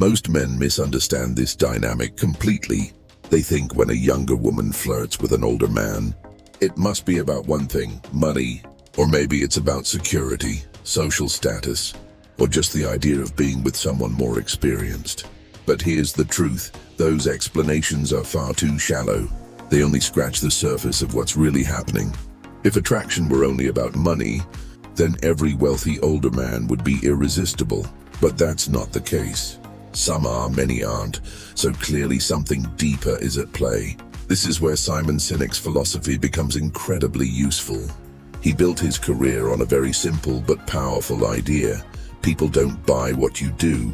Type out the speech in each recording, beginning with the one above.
Most men misunderstand this dynamic completely. They think when a younger woman flirts with an older man, it must be about one thing, money, or maybe it's about security, social status, or just the idea of being with someone more experienced. But here's the truth, those explanations are far too shallow. They only scratch the surface of what's really happening. If attraction were only about money, then every wealthy older man would be irresistible. But that's not the case. Some are, many aren't, so clearly something deeper is at play. This is where Simon Sinek's philosophy becomes incredibly useful. He built his career on a very simple but powerful idea. People don't buy what you do,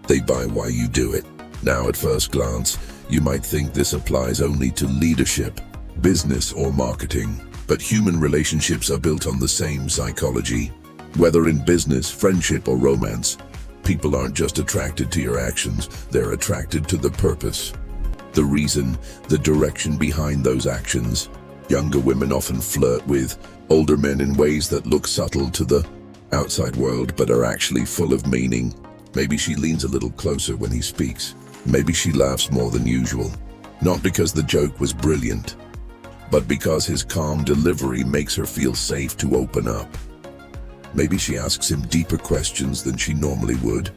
they buy why you do it. Now, at first glance, you might think this applies only to leadership, business, or marketing. But human relationships are built on the same psychology. Whether in business, friendship, or romance, people aren't just attracted to your actions, they're attracted to the purpose, the reason, the direction behind those actions. Younger women often flirt with older men in ways that look subtle to the outside world but are actually full of meaning. Maybe she leans a little closer when he speaks. Maybe she laughs more than usual. Not because the joke was brilliant, but because his calm delivery makes her feel safe to open up. Maybe she asks him deeper questions than she normally would,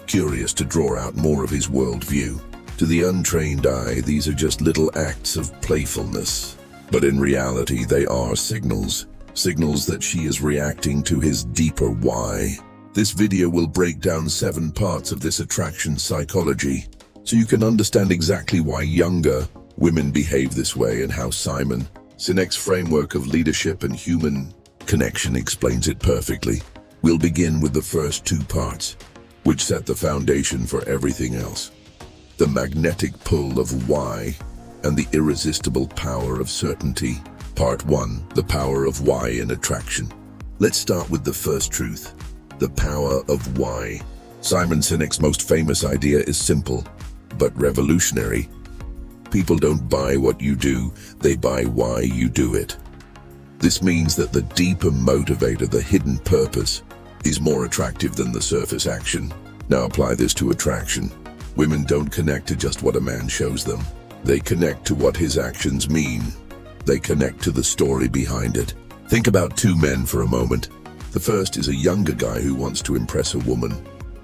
curious to draw out more of his worldview. To the untrained eye, these are just little acts of playfulness. But in reality, they are signals that she is reacting to his deeper why. This video will break down 7 parts of this attraction psychology, so you can understand exactly why younger women behave this way and how Simon Sinek's framework of leadership and human connection explains it perfectly. We'll begin with the first 2 parts, which set the foundation for everything else. The magnetic pull of why and the irresistible power of certainty. Part 1, the power of why in attraction. Let's start with the first truth, the power of why. Simon Sinek's most famous idea is simple, but revolutionary. People don't buy what you do, they buy why you do it. This means that the deeper motivator, the hidden purpose, is more attractive than the surface action. Now apply this to attraction. Women don't connect to just what a man shows them. They connect to what his actions mean. They connect to the story behind it. Think about 2 men for a moment. The first is a younger guy who wants to impress a woman.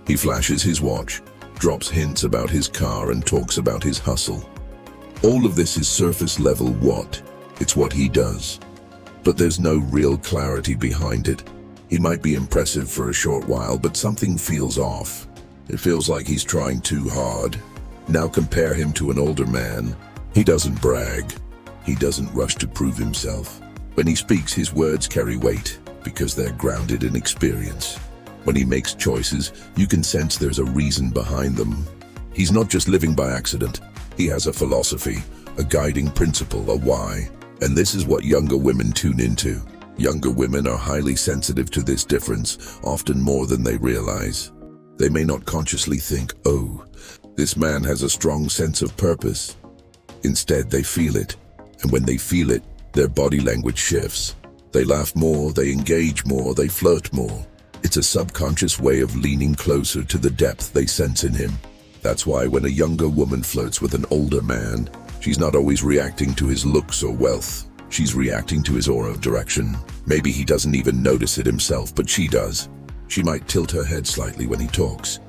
He flashes his watch, drops hints about his car, and talks about his hustle. All of this is surface level it's what he does. But there's no real clarity behind it. He might be impressive for a short while, but something feels off. It feels like he's trying too hard. Now compare him to an older man. He doesn't brag. He doesn't rush to prove himself. When he speaks, his words carry weight because they're grounded in experience. When he makes choices, you can sense there's a reason behind them. He's not just living by accident. He has a philosophy, a guiding principle, a why. And this is what younger women tune into. Younger women are highly sensitive to this difference, often more than they realize. They may not consciously think, oh, this man has a strong sense of purpose. Instead, they feel it. And when they feel it, their body language shifts. They laugh more, they engage more, they flirt more. It's a subconscious way of leaning closer to the depth they sense in him. That's why when a younger woman flirts with an older man, she's not always reacting to his looks or wealth. She's reacting to his aura of direction. Maybe he doesn't even notice it himself, but she does. She might tilt her head slightly when he talks,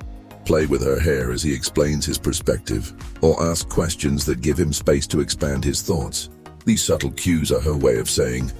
play with her hair as he explains his perspective, or ask questions that give him space to expand his thoughts. These subtle cues are her way of saying,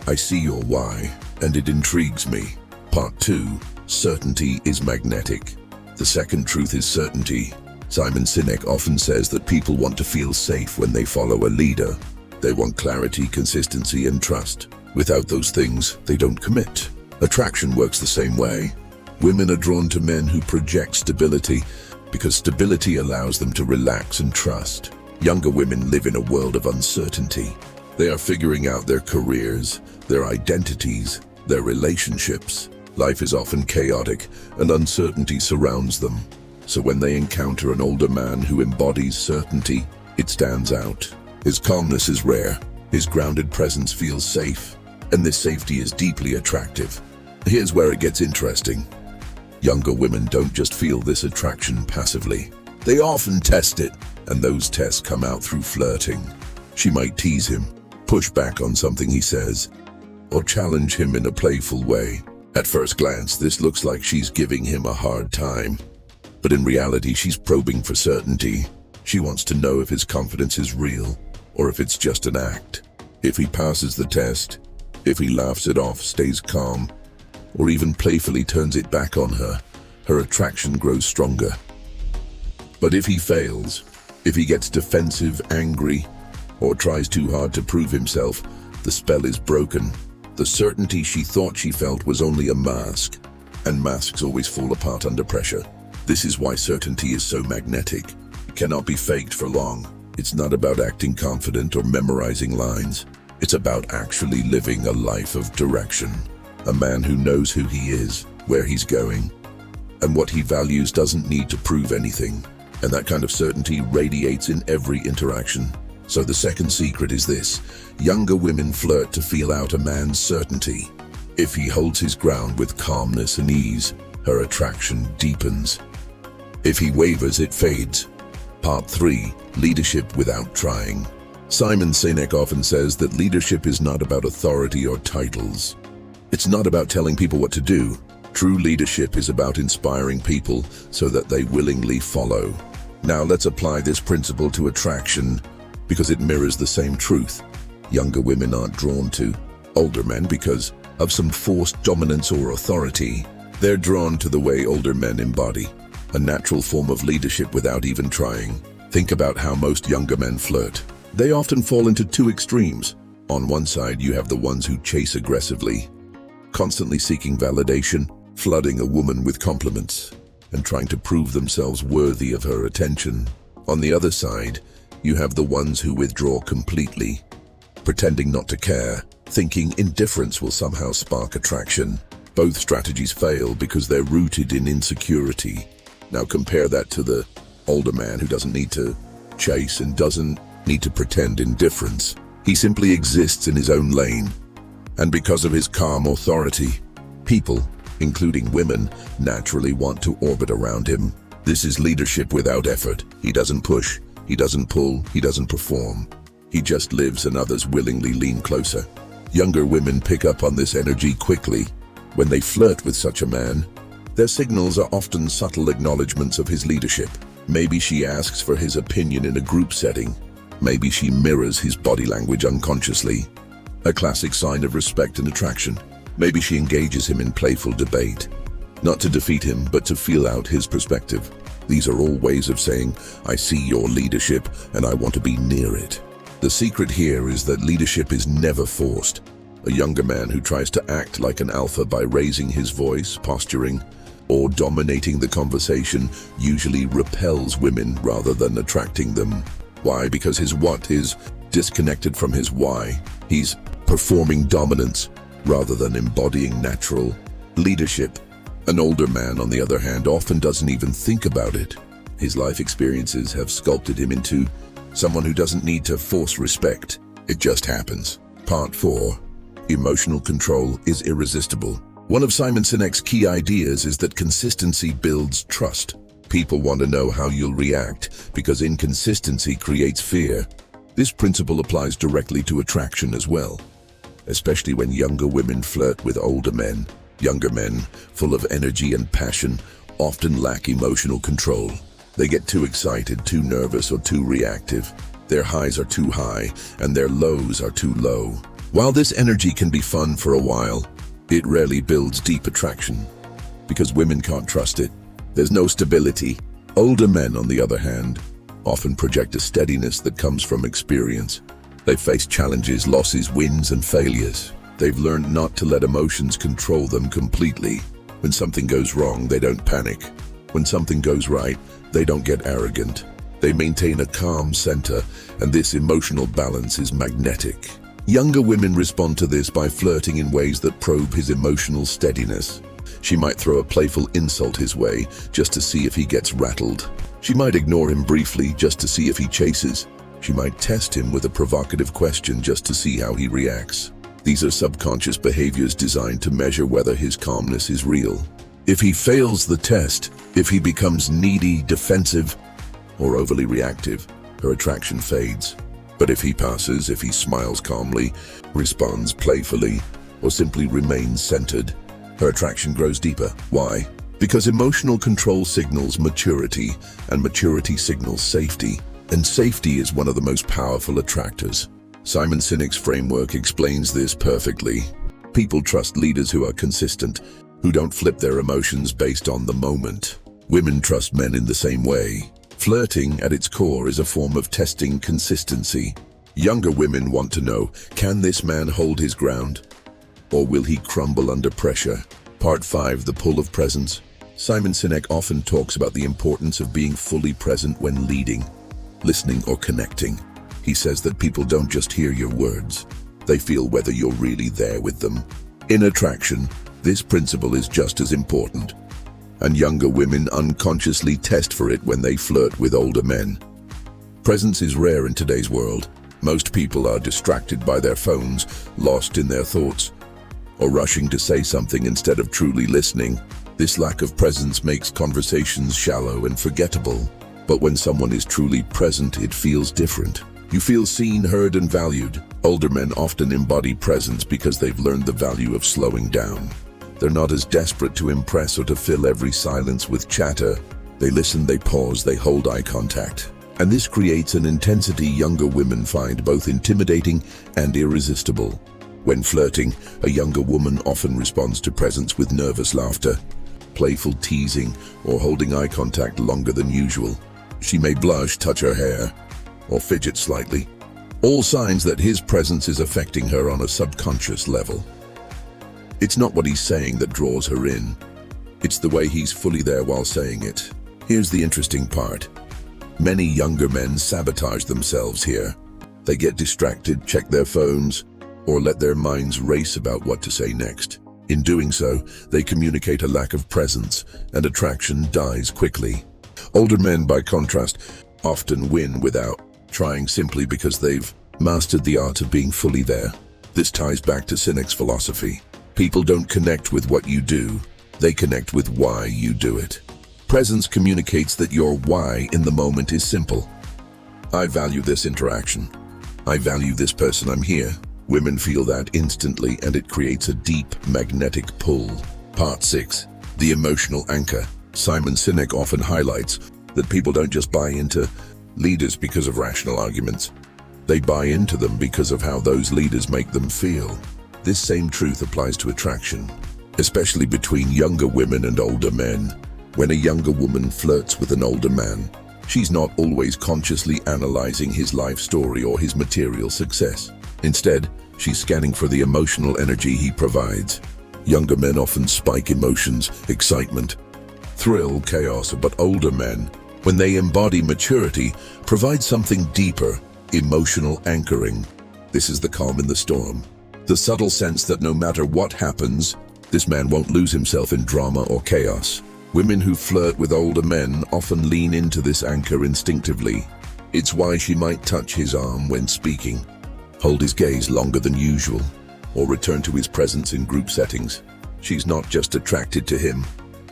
I see your why, and it intrigues me. Part 2, certainty is magnetic. The second truth is certainty. Simon Sinek often says that people want to feel safe when they follow a leader. They want clarity, consistency, and trust. Without those things, they don't commit. Attraction works the same way. Women are drawn to men who project stability because stability allows them to relax and trust. Younger women live in a world of uncertainty. They are figuring out their careers, their identities, their relationships. Life is often chaotic and uncertainty surrounds them. So when they encounter an older man who embodies certainty, it stands out. His calmness is rare, his grounded presence feels safe, and this safety is deeply attractive. Here's where it gets interesting. Younger women don't just feel this attraction passively. They often test it, and those tests come out through flirting. She might tease him, push back on something he says, or challenge him in a playful way. At first glance, this looks like she's giving him a hard time. But in reality, she's probing for certainty. She wants to know if his confidence is real, or if it's just an act. If he passes the test, if he laughs it off, stays calm, or even playfully turns it back on her, her attraction grows stronger. But if he fails, if he gets defensive, angry, or tries too hard to prove himself, the spell is broken. The certainty she thought she felt was only a mask, and masks always fall apart under pressure. This is why certainty is so magnetic. It cannot be faked for long. It's not about acting confident or memorizing lines. It's about actually living a life of direction. A man who knows who he is, where he's going, and what he values doesn't need to prove anything. And that kind of certainty radiates in every interaction. So the second secret is this: younger women flirt to feel out a man's certainty. If he holds his ground with calmness and ease, her attraction deepens. If he wavers, it fades. Part 3. Leadership without trying. Simon Sinek often says that leadership is not about authority or titles. It's not about telling people what to do. True leadership is about inspiring people so that they willingly follow. Now let's apply this principle to attraction, because it mirrors the same truth. Younger women aren't drawn to older men because of some forced dominance or authority. They're drawn to the way older men embody a natural form of leadership without even trying. Think about how most younger men flirt. They often fall into two extremes. On one side, you have the ones who chase aggressively, constantly seeking validation, flooding a woman with compliments, and trying to prove themselves worthy of her attention. On the other side, you have the ones who withdraw completely, pretending not to care, thinking indifference will somehow spark attraction. Both strategies fail because they're rooted in insecurity. Now compare that to the older man who doesn't need to chase and doesn't need to pretend indifference. He simply exists in his own lane. And because of his calm authority, people, including women, naturally want to orbit around him. This is leadership without effort. He doesn't push, he doesn't pull, he doesn't perform. He just lives and others willingly lean closer. Younger women pick up on this energy quickly. When they flirt with such a man, their signals are often subtle acknowledgments of his leadership. Maybe she asks for his opinion in a group setting. Maybe she mirrors his body language unconsciously, a classic sign of respect and attraction. Maybe she engages him in playful debate, not to defeat him, but to feel out his perspective. These are all ways of saying, I see your leadership and I want to be near it. The secret here is that leadership is never forced. A younger man who tries to act like an alpha by raising his voice, posturing, or dominating the conversation usually repels women rather than attracting them. Why? Because his what is disconnected from his why. He's performing dominance rather than embodying natural leadership. An older man, on the other hand, often doesn't even think about it. His life experiences have sculpted him into someone who doesn't need to force respect. It just happens. Part 4. Emotional control is irresistible. One of Simon Sinek's key ideas is that consistency builds trust. People want to know how you'll react because inconsistency creates fear. This principle applies directly to attraction as well, especially when younger women flirt with older men. Younger men, full of energy and passion, often lack emotional control. They get too excited, too nervous, or too reactive. Their highs are too high, and their lows are too low. While this energy can be fun for a while, it rarely builds deep attraction, because women can't trust it. There's no stability. Older men, on the other hand, often project a steadiness that comes from experience. They've faced challenges, losses, wins, and failures. They've learned not to let emotions control them completely. When something goes wrong, they don't panic. When something goes right, they don't get arrogant. They maintain a calm center, and this emotional balance is magnetic. Younger women respond to this by flirting in ways that probe his emotional steadiness. She might throw a playful insult his way just to see if he gets rattled. She might ignore him briefly just to see if he chases. She might test him with a provocative question just to see how he reacts. These are subconscious behaviors designed to measure whether his calmness is real. If he fails the test, if he becomes needy, defensive, or overly reactive, her attraction fades. But if he passes, if he smiles calmly, responds playfully, or simply remains centered, her attraction grows deeper. Why? Because emotional control signals maturity, and maturity signals safety. And safety is one of the most powerful attractors. Simon Sinek's framework explains this perfectly. People trust leaders who are consistent, who don't flip their emotions based on the moment. Women trust men in the same way. Flirting, at its core, is a form of testing consistency. Younger women want to know, can this man hold his ground? Or will he crumble under pressure? Part 5, the pull of presence. Simon Sinek often talks about the importance of being fully present when leading, listening, or connecting. He says that people don't just hear your words, they feel whether you're really there with them. In attraction, this principle is just as important, and younger women unconsciously test for it when they flirt with older men. Presence is rare in today's world. Most people are distracted by their phones, lost in their thoughts, or rushing to say something instead of truly listening. This lack of presence makes conversations shallow and forgettable. But when someone is truly present, it feels different. You feel seen, heard, and valued. Older men often embody presence because they've learned the value of slowing down. They're not as desperate to impress or to fill every silence with chatter. They listen, they pause, they hold eye contact. And this creates an intensity younger women find both intimidating and irresistible. When flirting, a younger woman often responds to presence with nervous laughter, playful teasing, or holding eye contact longer than usual. She may blush, touch her hair, or fidget slightly. All signs that his presence is affecting her on a subconscious level. It's not what he's saying that draws her in. It's the way he's fully there while saying it. Here's the interesting part. Many younger men sabotage themselves here. They get distracted, check their phones, or let their minds race about what to say next. In doing so, they communicate a lack of presence, and attraction dies quickly. Older men, by contrast, often win without trying, simply because they've mastered the art of being fully there. This ties back to Sinek's philosophy. People don't connect with what you do, they connect with why you do it. Presence communicates that your why in the moment is simple. I value this interaction. I value this person, I'm here. Women feel that instantly, and it creates a deep magnetic pull. Part 6. The emotional anchor. Simon Sinek often highlights that people don't just buy into leaders because of rational arguments. They buy into them because of how those leaders make them feel. This same truth applies to attraction, especially between younger women and older men. When a younger woman flirts with an older man, she's not always consciously analyzing his life story or his material success. Instead, she's scanning for the emotional energy he provides. Younger men often spike emotions, excitement, thrill, chaos, but older men, when they embody maturity, provide something deeper, emotional anchoring. This is the calm in the storm. The subtle sense that no matter what happens, this man won't lose himself in drama or chaos. Women who flirt with older men often lean into this anchor instinctively. It's why she might touch his arm when speaking, hold his gaze longer than usual, or return to his presence in group settings. She's not just attracted to him,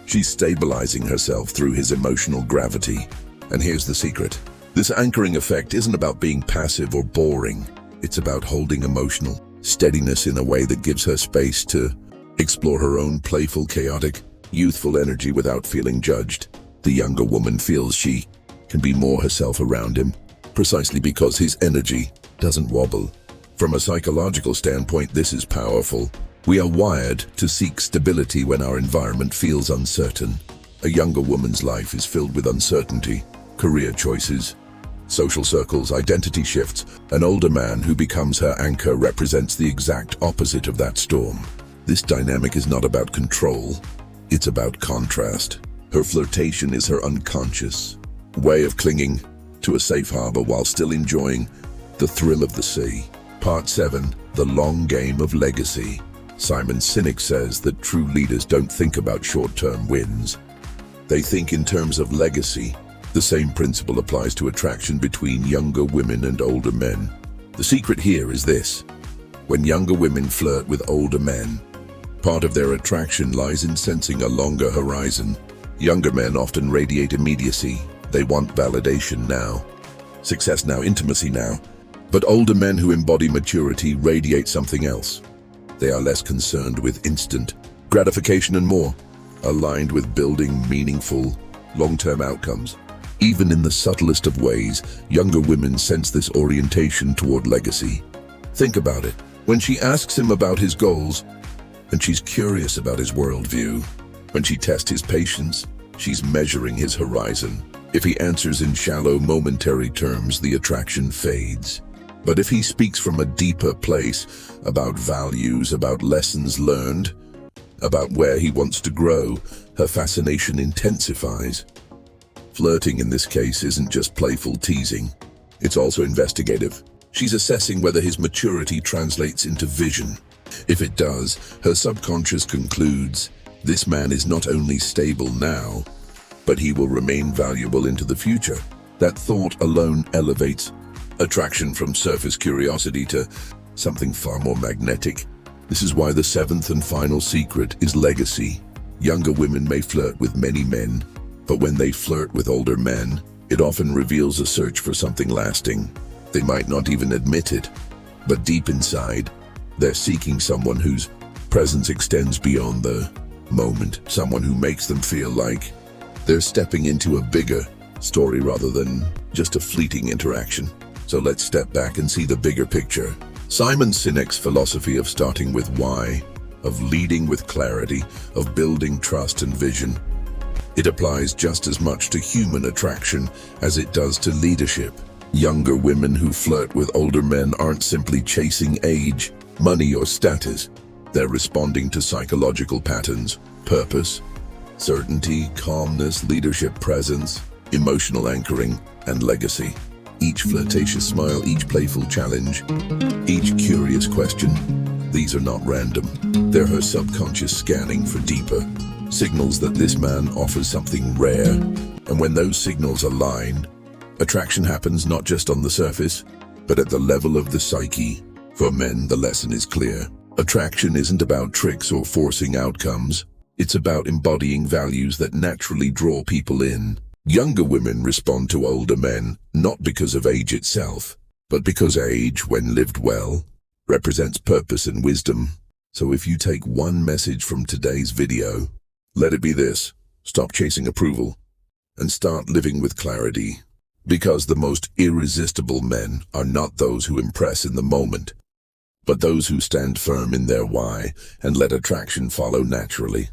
she's stabilizing herself through his emotional gravity. And here's the secret. This anchoring effect isn't about being passive or boring. It's about holding emotional steadiness in a way that gives her space to explore her own playful, chaotic, youthful energy without feeling judged. The younger woman feels she can be more herself around him, precisely because his energy doesn't wobble. From a psychological standpoint, this is powerful. We are wired to seek stability when our environment feels uncertain. A younger woman's life is filled with uncertainty, career choices, social circles, identity shifts. An older man who becomes her anchor represents the exact opposite of that storm. This dynamic is not about control, it's about contrast. Her flirtation is her unconscious way of clinging to a safe harbor while still enjoying the thrill of the sea. Part 7. The long game of legacy. Simon Sinek says that true leaders don't think about short-term wins. They think in terms of legacy. The same principle applies to attraction between younger women and older men. The secret here is this. When younger women flirt with older men, Part of their attraction lies in sensing a longer horizon. Younger men often radiate immediacy. They want validation now, success now, intimacy now. But older men who embody maturity radiate something else. They are less concerned with instant gratification and more aligned with building meaningful, long-term outcomes. Even in the subtlest of ways, younger women sense this orientation toward legacy. Think about it. When she asks him about his goals, and she's curious about his worldview. When she tests his patience, she's measuring his horizon. If he answers in shallow, momentary terms, the attraction fades. But if he speaks from a deeper place, about values, about lessons learned, about where he wants to grow, her fascination intensifies. Flirting in this case isn't just playful teasing. It's also investigative. She's assessing whether his maturity translates into vision. If it does, her subconscious concludes, this man is not only stable now, but he will remain valuable into the future. That thought alone elevates attraction from surface curiosity to something far more magnetic. This is why the seventh and final secret is legacy. Younger women may flirt with many men, but when they flirt with older men, it often reveals a search for something lasting. They might not even admit it, but deep inside, they're seeking someone whose presence extends beyond the moment, someone who makes them feel like they're stepping into a bigger story rather than just a fleeting interaction. So let's step back and see the bigger picture. Simon Sinek's philosophy of starting with why, of leading with clarity, of building trust and vision, it applies just as much to human attraction as it does to leadership. Younger women who flirt with older men aren't simply chasing age, money, or status. They're responding to psychological patterns, purpose, certainty, calmness, leadership presence, emotional anchoring, and legacy. Each flirtatious smile, each playful challenge, each curious question, these are not random. They're her subconscious scanning for deeper signals that this man offers something rare. And when those signals align, attraction happens not just on the surface, but at the level of the psyche. For men, the lesson is clear. Attraction isn't about tricks or forcing outcomes. It's about embodying values that naturally draw people in. Younger women respond to older men, not because of age itself, but because age, when lived well, represents purpose and wisdom. So if you take one message from today's video, let it be this: stop chasing approval and start living with clarity. Because the most irresistible men are not those who impress in the moment, but those who stand firm in their why and let attraction follow naturally.